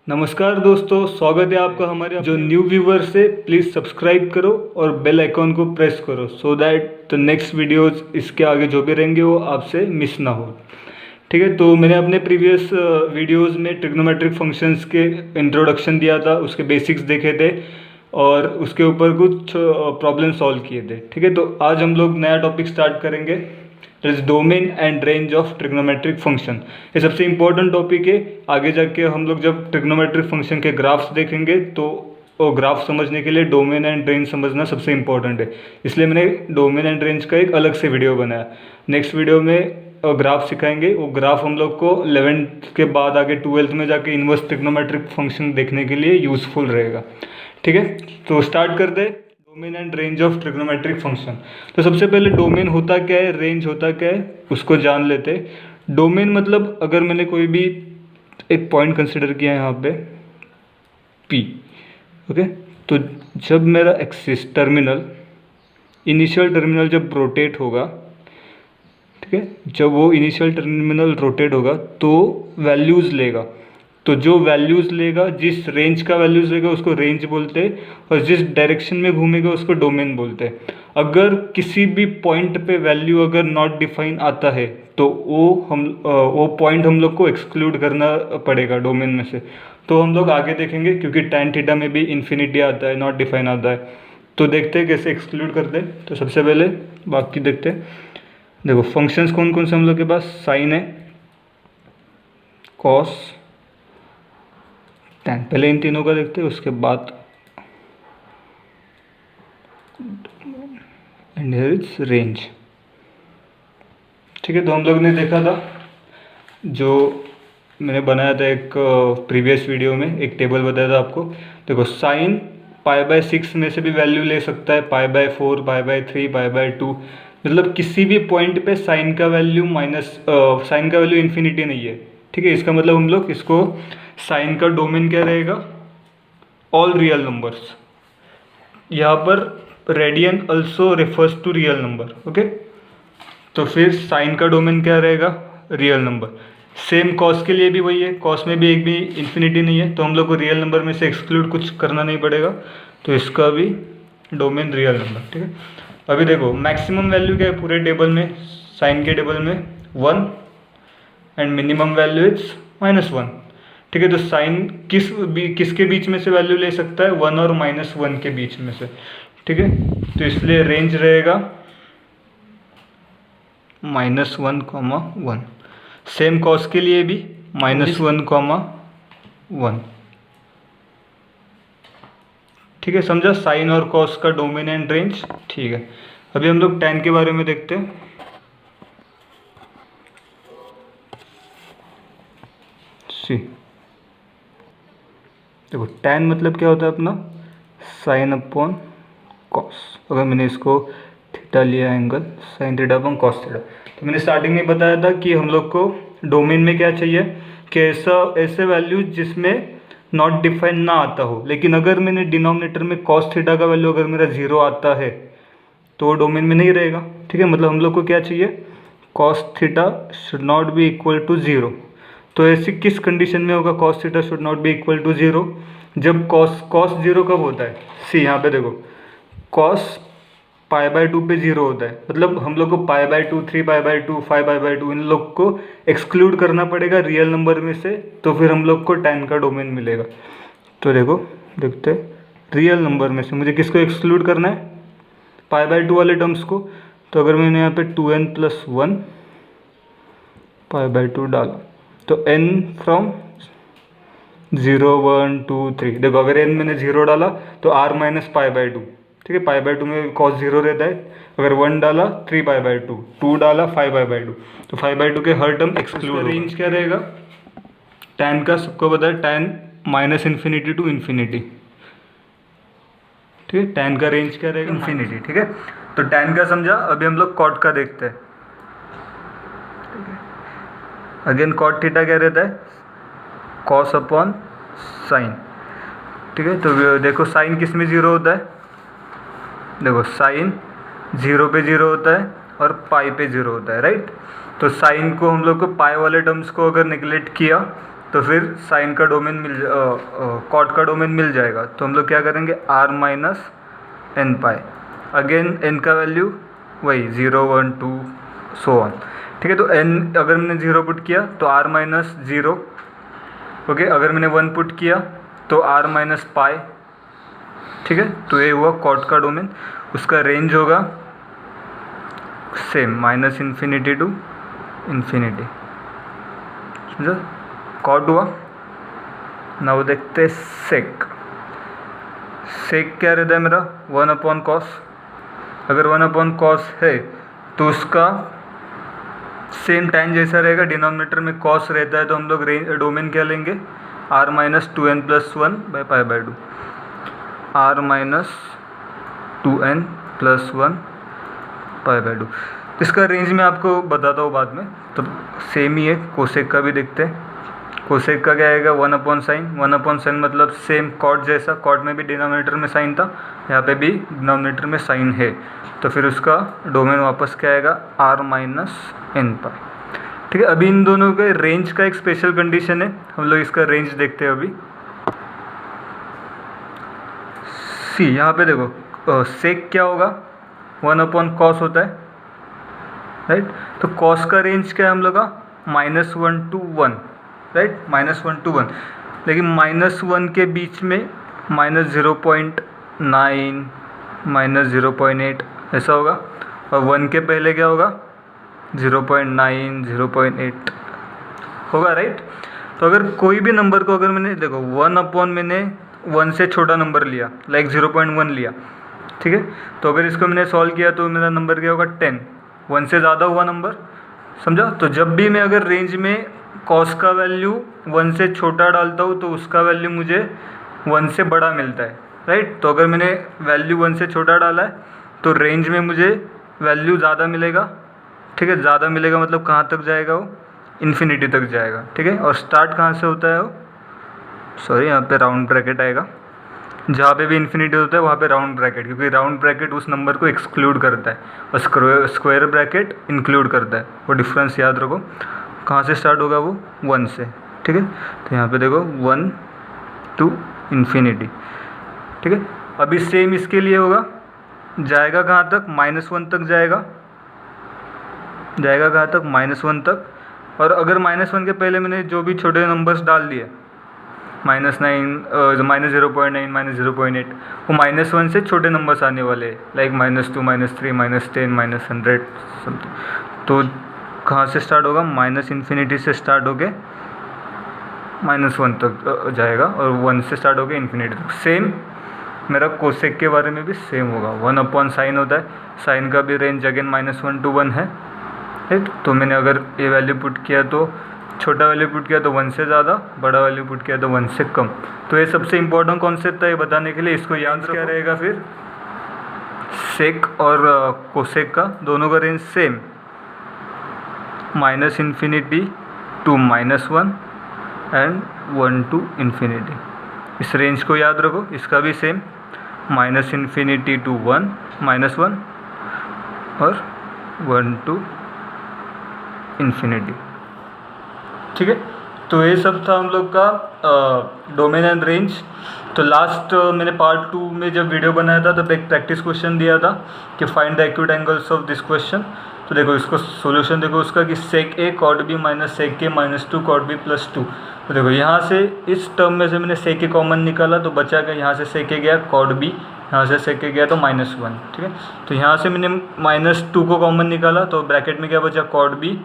नमस्कार दोस्तों, स्वागत है आपका हमारे। जो न्यू व्यूवर से प्लीज़ सब्सक्राइब करो और बेल आइकॉन को प्रेस करो so that the next videos इसके आगे जो भी रहेंगे वो आपसे मिस ना हो। ठीक है, तो मैंने अपने प्रीवियस वीडियोस में ट्रिग्नोमेट्रिक फंक्शंस के इंट्रोडक्शन दिया था, उसके बेसिक्स देखे थे और उसके ऊपर कुछ प्रॉब्लम सॉल्व किए थे। ठीक है, तो आज हम लोग नया टॉपिक स्टार्ट करेंगे, that is domain and range of trigonometric function. ये सबसे इंपॉर्टेंट टॉपिक है। आगे जाके हम लोग जब ट्रिग्नोमेट्रिक फंक्शन के ग्राफ्स देखेंगे तो वो ग्राफ समझने के लिए डोमेन एंड रेंज समझना सबसे इंपॉर्टेंट है। इसलिए मैंने डोमेन एंड रेंज का एक अलग से वीडियो बनाया। नेक्स्ट वीडियो में ग्राफ सिखाएंगे। वो ग्राफ हम लोग को 11th के बाद आगे 12th में जाके इन्वर्स ट्रिग्नोमेट्रिक फंक्शन देखने के लिए यूजफुल रहेगा। ठीक है, तो स्टार्ट कर दे domain and range of trigonometric function. तो सबसे पहले डोमेन होता क्या है, रेंज होता क्या है, उसको जान लेते। डोमेन मतलब अगर मैंने कोई भी एक पॉइंट कंसिडर किया है यहाँ पे P, ओके, तो जब मेरा एक्सिस टर्मिनल, इनिशियल टर्मिनल जब रोटेट होगा, ठीक है, जब वो इनिशियल टर्मिनल रोटेट होगा तो वैल्यूज़ लेगा। तो जो वैल्यूज़ लेगा, जिस रेंज का वैल्यूज़ लेगा उसको रेंज बोलते हैं, और जिस डायरेक्शन में घूमेगा उसको डोमेन बोलते हैं। अगर किसी भी पॉइंट पे वैल्यू अगर नॉट डिफाइन आता है तो वो पॉइंट हम लोग को एक्सक्लूड करना पड़ेगा डोमेन में से। तो हम लोग आगे देखेंगे, क्योंकि tan थीटा में भी इन्फिनिटी आता है, नॉट डिफाइन आता है। तो देखते हैं कैसे एक्सक्लूड करते हैं। तो सबसे पहले बाकी देखते हैं। देखो फंक्शंस कौन कौन से हम लोग के पास, साइन है, कॉस, टैन। पहले इन तीनों का देखते हैं, उसके बाद एंड हियर इज रेंज। ठीक है, तो हम लोग ने देखा था, जो मैंने बनाया था एक प्रीवियस वीडियो में, एक टेबल बताया था आपको। देखो साइन π/6 में से भी वैल्यू ले सकता है, π/4, π/3, π/2। मतलब किसी भी पॉइंट पे साइन का वैल्यू साइन का वैल्यू इन्फिनिटी नहीं है। ठीक है, इसका मतलब हम लोग इसको, साइन का डोमेन क्या रहेगा, ऑल रियल नंबर्स। यहाँ पर radian also refers to real number. Okay, तो फिर साइन का डोमेन क्या रहेगा, रियल नंबर। सेम कॉस के लिए भी वही है, कॉस में भी एक भी इन्फिनिटी नहीं है, तो हम लोग को रियल नंबर में से एक्सक्लूड कुछ करना नहीं पड़ेगा, तो इसका भी डोमेन रियल नंबर। ठीक है, अभी देखो मैक्सिमम वैल्यू क्या है पूरे टेबल में, साइन के टेबल में 1 एंड मिनिमम वैल्यू इज -1। ठीक है, तो साइन किसके बीच में से वैल्यू ले सकता है, 1 और -1 के बीच में से। ठीक है, तो इसलिए रेंज रहेगा -1, 1। सेम कॉस के लिए भी -1, 1। ठीक है, समझा साइन और कॉस का डोमेन एंड रेंज। ठीक है, अभी हम लोग tan के बारे में देखते हैं। सी देखो, tan मतलब क्या होता है अपना, साइन अपॉन कॉस। अगर मैंने इसको थीटा लिया angle, sine theta upon cos theta. तो मैंने स्टार्टिंग में बताया था कि हम लोग को डोमेन में क्या चाहिए, कि ऐसे वैल्यू जिसमें नॉट डिफाइन ना आता हो। लेकिन अगर मैंने डिनोमिनेटर में कॉस थीटा का वैल्यू अगर मेरा 0 आता है तो वो डोमेन में नहीं रहेगा। ठीक है, मतलब हम लोग को क्या चाहिए, cos theta should not be equal to 0। तो ऐसी किस कंडीशन में होगा cos theta should not be equal to 0, जब कॉस 0 कब होता है, सी यहाँ पे देखो, कॉस π/2 पे 0 होता है। मतलब हम लोग को π/2, 3π/2, 5π/2 इन लोग को एक्सक्लूड करना पड़ेगा रियल नंबर में से, तो फिर हम लोग को tan का डोमेन मिलेगा। तो देखो देखते हैं, रियल नंबर में से मुझे किसको एक्सक्लूड करना है, π/2 वाले टर्म्स को। तो अगर मैंने यहाँ पे 2n+1 π/2 डाला तो n फ्रॉम 0, 1, 2, 3। देखो अगर n मैंने 0 डाला तो r - π/2। ठीक है, π/2 में cos 0 रहता है। अगर 1 डाला 3π/2, 2 डाला 5π/2, तो 5/2 के हर टर्म एक्सक्लूड। रेंज क्या रहेगा, tan का सबको पता है, tan -∞ to इन्फिनिटी। ठीक है, tan का रेंज क्या रहेगा, इन्फिनिटी। ठीक है, तो tan का समझा। अभी हम लोग cot का देखते हैं। अगेन cot थीटा क्या रहता है, cos अपॉन साइन। ठीक है, तो देखो साइन किस में 0 होता है, देखो साइन 0 पे 0 होता है और पाई पे 0 होता है, राइट। तो साइन को हम लोग को पाई वाले टर्म्स को अगर निगलेक्ट किया तो फिर साइन का डोमेन कॉट का डोमेन मिल जाएगा। तो हम लोग क्या करेंगे, r माइनस एन पाई, अगेन n का वैल्यू वही 0 1 2 सो ऑन, ठीक है। तो n अगर मैंने 0 पुट किया तो r माइनस 0, ओके। अगर मैंने 1 पुट किया तो r माइनस पाई, ठीक है। तो ये हुआ कॉट का डोमेन। उसका रेंज होगा same minus infinity to infinity, समझो। कॉट हुआ। ना वो देखते सेक। सेक क्या रहता है मेरा, 1/cos। अगर 1/cos है तो उसका सेम tan जैसा रहेगा, डिनोमिनेटर में cos रहता है, तो हम लोग डोमेन क्या लेंगे, r minus 2n plus 1 by pi by 2, r minus 2n plus 1 pi by 2। इसका रेंज मैं आपको बताता हूँ बाद में। तो सेम ही है, कोसेक का भी देखते हैं। कोसेक का क्या आएगा, 1/sin। 1/sin मतलब सेम कॉट जैसा, कॉट में भी डिनोमिनेटर में साइन था, यहाँ पे भी डिनोमिनेटर में साइन है, तो फिर उसका डोमेन वापस क्या आएगा, r माइनस एन पाई, ठीक है। अभी इन दोनों के रेंज का एक स्पेशल कंडीशन है, हम लोग इसका रेंज देखते हैं अभी। सी यहाँ पे देखो, सेक क्या होगा, 1/cos होता है, राइट। तो cos का रेंज क्या है हम लोग का, -1 to 1, राइट, -1 to 1। लेकिन -1 के बीच में -0.9 -0.8 ऐसा होगा, और 1 के पहले क्या होगा, 0.9 0.8 होगा, राइट। तो अगर कोई भी नंबर को, अगर मैंने देखो 1 से छोटा नंबर लिया, लाइक 0.1 लिया, ठीक है। तो अगर इसको मैंने सॉल्व किया तो मेरा नंबर क्या होगा, 10। 1 से ज़्यादा हुआ नंबर, समझा। तो जब भी मैं अगर रेंज में कॉस का वैल्यू 1 से छोटा डालता हूँ तो उसका वैल्यू मुझे 1 से बड़ा मिलता है, राइट। तो अगर मैंने वैल्यू 1 से छोटा डाला है तो रेंज में मुझे वैल्यू ज़्यादा मिलेगा, ठीक है। ज़्यादा मिलेगा मतलब कहाँ तक जाएगा वो, इन्फिनिटी तक जाएगा, ठीक है। और स्टार्ट कहाँ से होता है वो, सॉरी यहाँ पे राउंड ब्रैकेट आएगा, जहाँ पे भी इन्फिनिटी होता है वहाँ पे राउंड ब्रैकेट, क्योंकि राउंड ब्रैकेट उस नंबर को एक्सक्लूड करता है और स्क्वायर ब्रैकेट इंक्लूड करता है। वो डिफरेंस याद रखो। कहाँ से स्टार्ट होगा वो, 1 से, ठीक है। तो यहाँ पे देखो 1 to इन्फिनिटी, ठीक है। अभी सेम इसके लिए होगा, जाएगा कहाँ तक, -1 तक जाएगा, कहाँ तक, -1 तक। और अगर -1 के पहले मैंने जो भी छोटे नंबर्स डाल दिए, -9 -0.9 -0.8, वो -1 से छोटे नंबर्स आने वाले हैं, लाइक -2 -3 -10 -100 समथिंग। तो कहाँ से स्टार्ट होगा, -इन्फिनिटी से स्टार्ट होके -1 तक जाएगा, और 1 से स्टार्ट होके इन्फिनिटी तक। सेम मेरा कोसेक के बारे में भी सेम होगा, 1/sin होता है, साइन का भी रेंज अगेन -1 to 1 है, राइट। तो मैंने अगर ये वैल्यू पुट किया तो छोटा वैल्यू पुट किया तो 1 से ज़्यादा, बड़ा वैल्यू पुट किया तो 1 से कम। तो ये सबसे इम्पोर्टेंट कॉन्सेप्ट है ये बताने के लिए। इसको याद क्या रहेगा फिर, सेक और कोसेक का दोनों का range same, -infinity to -1 and 1 to infinity. इस रेंज को याद रखो। इसका भी सेम, -इन्फिनिटी टू 1 -1 और 1 to इन्फिनिटी, ठीक है। तो ये सब था हम लोग का डोमेन एंड रेंज। तो लास्ट मैंने पार्ट 2 में जब वीडियो बनाया था तो एक प्रैक्टिस क्वेश्चन दिया था कि find the acute angles of this question. तो देखो इसको सॉल्यूशन देखो उसका कि सेक ए कॉट बी माइनस सेक के -2 कॉट बी +2। तो देखो यहाँ से इस टर्म में से मैंने सेक ए कॉमन निकाला तो बचा क्या, यहाँ से सेक ए गया कॉट बी, यहाँ से सेक ए गया तो -1, ठीक है। तो यहाँ से मैंने -2 को कॉमन निकाला तो ब्रैकेट में क्या बचा, कॉट बी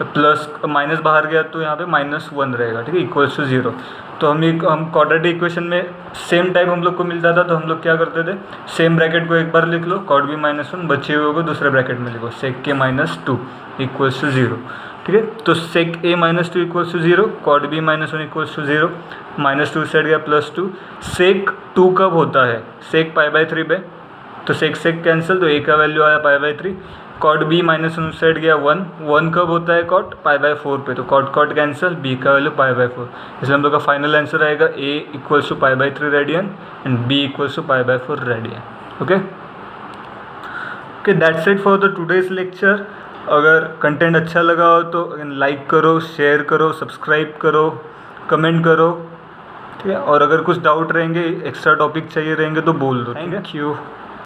प्लस माइनस बाहर गया तो यहाँ पे -1 रहेगा, ठीक है, इक्वल्स टू 0। तो हम क्वाड्रेटिक इक्वेशन में सेम टाइप हम लोग को मिलता था, तो हम लोग क्या करते थे, सेम ब्रैकेट को एक बार लिख लो, कॉट बी -1, बचे हुए को दूसरे ब्रैकेट में लिखो, सेक के -2 इक्वल्स टू 0, ठीक है। तो sec A -2 equals to 0, cot B -1 equals to 0, -2 set गया +2। सेक 2 कब होता है, सेक π/3 पे, तो सेक कैंसिल, तो ए का वैल्यू आया π/3। कॉट बी -1 सेट गया 1 कब होता है, कॉट π/4 पे, तो कॉट कैंसिल, बी का वैल्यू π/4। इसलिए हम लोग का फाइनल आंसर आएगा A equals to π/3 radian and B equals to π/4 radian. Okay, that's it for the today's lecture. अगर कंटेंट अच्छा लगा हो तो लाइक करो, शेयर करो, सब्सक्राइब करो, कमेंट करो, ठीक है। और अगर कुछ डाउट रहेंगे, एक्स्ट्रा टॉपिक चाहिए रहेंगे तो बोल दो। Thank you.